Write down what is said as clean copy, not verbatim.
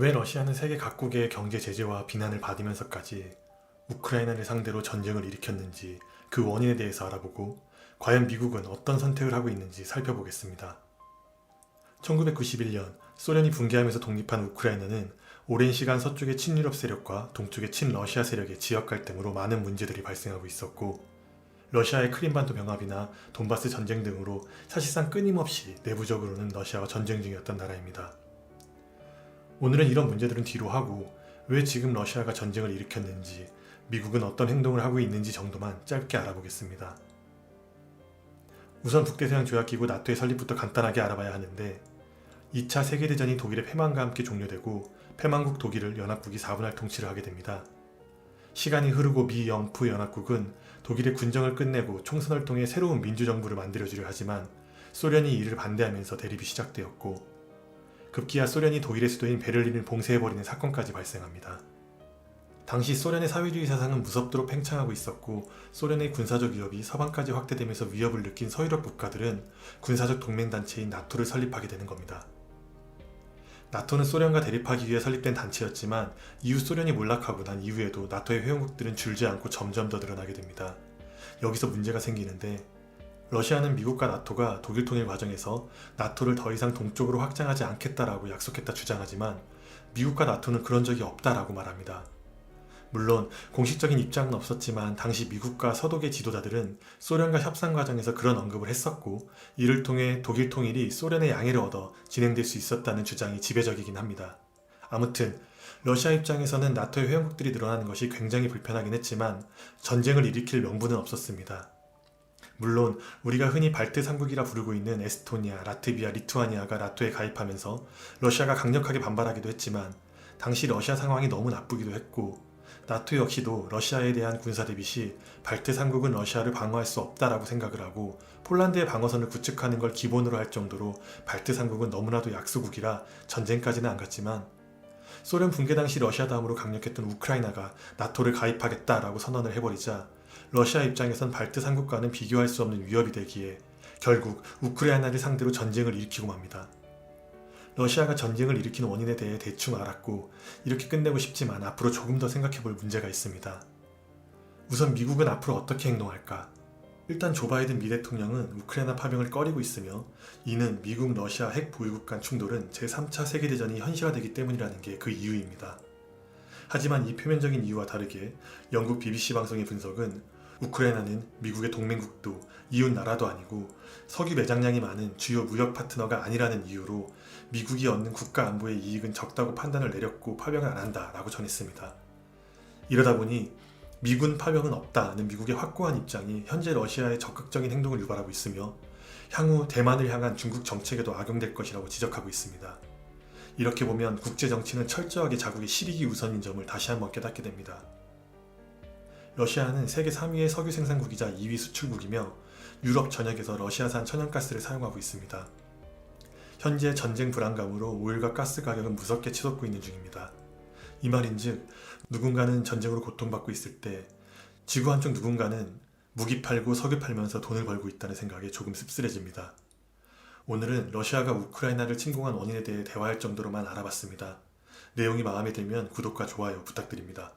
왜 러시아는 세계 각국의 경제 제재와 비난을 받으면서까지 우크라이나를 상대로 전쟁을 일으켰는지 그 원인에 대해서 알아보고 과연 미국은 어떤 선택을 하고 있는지 살펴보겠습니다. 1991년 소련이 붕괴하면서 독립한 우크라이나는 오랜 시간 서쪽의 친유럽 세력과 동쪽의 친러시아 세력의 지역 갈등으로 많은 문제들이 발생하고 있었고, 러시아의 크림반도 병합이나 돈바스 전쟁 등으로 사실상 끊임없이 내부적으로는 러시아와 전쟁 중이었던 나라입니다. 오늘은 이런 문제들은 뒤로 하고 왜 지금 러시아가 전쟁을 일으켰는지, 미국은 어떤 행동을 하고 있는지 정도만 짧게 알아보겠습니다. 우선 북대서양 조약기구 나토의 설립부터 간단하게 알아봐야 하는데, 2차 세계대전이 독일의 패망과 함께 종료되고 패망국 독일을 연합국이 4분할 통치를 하게 됩니다. 시간이 흐르고 미 영프 연합국은 독일의 군정을 끝내고 총선을 통해 새로운 민주정부를 만들어주려 하지만 소련이 이를 반대하면서 대립이 시작되었고, 급기야 소련이 독일의 수도인 베를린을 봉쇄해버리는 사건까지 발생합니다. 당시 소련의 사회주의 사상은 무섭도록 팽창하고 있었고, 소련의 군사적 위협이 서방까지 확대되면서 위협을 느낀 서유럽 국가들은 군사적 동맹단체인 나토를 설립하게 되는 겁니다. 나토는 소련과 대립하기 위해 설립된 단체였지만 이후 소련이 몰락하고 난 이후에도 나토의 회원국들은 줄지 않고 점점 더 늘어나게 됩니다. 여기서 문제가 생기는데, 러시아는 미국과 나토가 독일 통일 과정에서 나토를 더 이상 동쪽으로 확장하지 않겠다라고 약속했다 주장하지만 미국과 나토는 그런 적이 없다라고 말합니다. 물론 공식적인 입장은 없었지만 당시 미국과 서독의 지도자들은 소련과 협상 과정에서 그런 언급을 했었고, 이를 통해 독일 통일이 소련의 양해를 얻어 진행될 수 있었다는 주장이 지배적이긴 합니다. 아무튼 러시아 입장에서는 나토의 회원국들이 늘어나는 것이 굉장히 불편하긴 했지만 전쟁을 일으킬 명분은 없었습니다. 물론 우리가 흔히 발트 3국이라 부르고 있는 에스토니아, 라트비아, 리투아니아가 나토에 가입하면서 러시아가 강력하게 반발하기도 했지만 당시 러시아 상황이 너무 나쁘기도 했고, 나토 역시도 러시아에 대한 군사 대비 시 발트 3국은 러시아를 방어할 수 없다라고 생각을 하고 폴란드의 방어선을 구축하는 걸 기본으로 할 정도로 발트 3국은 너무나도 약소국이라 전쟁까지는 안 갔지만, 소련 붕괴 당시 러시아 다음으로 강력했던 우크라이나가 나토를 가입하겠다라고 선언을 해버리자 러시아 입장에선 발트 3국과는 비교할 수 없는 위협이 되기에 결국 우크라이나를 상대로 전쟁을 일으키고 맙니다. 러시아가 전쟁을 일으킨 원인에 대해 대충 알았고 이렇게 끝내고 싶지만 앞으로 조금 더 생각해볼 문제가 있습니다. 우선 미국은 앞으로 어떻게 행동할까? 일단 조 바이든 미 대통령은 우크라이나 파병을 꺼리고 있으며, 이는 미국 러시아 핵 보유국 간 충돌은 제3차 세계대전이 현실화되기 때문이라는 게 그 이유입니다. 하지만 이 표면적인 이유와 다르게 영국 BBC 방송의 분석은 우크라이나는 미국의 동맹국도 이웃 나라도 아니고 석유 매장량이 많은 주요 무역 파트너가 아니라는 이유로 미국이 얻는 국가 안보의 이익은 적다고 판단을 내렸고 파병을 안 한다라고 전했습니다. 이러다 보니 미군 파병은 없다는 미국의 확고한 입장이 현재 러시아의 적극적인 행동을 유발하고 있으며 향후 대만을 향한 중국 정책에도 악용될 것이라고 지적하고 있습니다. 이렇게 보면 국제 정치는 철저하게 자국의 실익이 우선인 점을 다시 한번 깨닫게 됩니다. 러시아는 세계 3위의 석유 생산국이자 2위 수출국이며 유럽 전역에서 러시아산 천연가스를 사용하고 있습니다. 현재 전쟁 불안감으로 오일과 가스 가격은 무섭게 치솟고 있는 중입니다. 이 말인즉 누군가는 전쟁으로 고통받고 있을 때 지구 한쪽 누군가는 무기 팔고 석유 팔면서 돈을 벌고 있다는 생각에 조금 씁쓸해집니다. 오늘은 러시아가 우크라이나를 침공한 원인에 대해 대화할 정도로만 알아봤습니다. 내용이 마음에 들면 구독과 좋아요 부탁드립니다.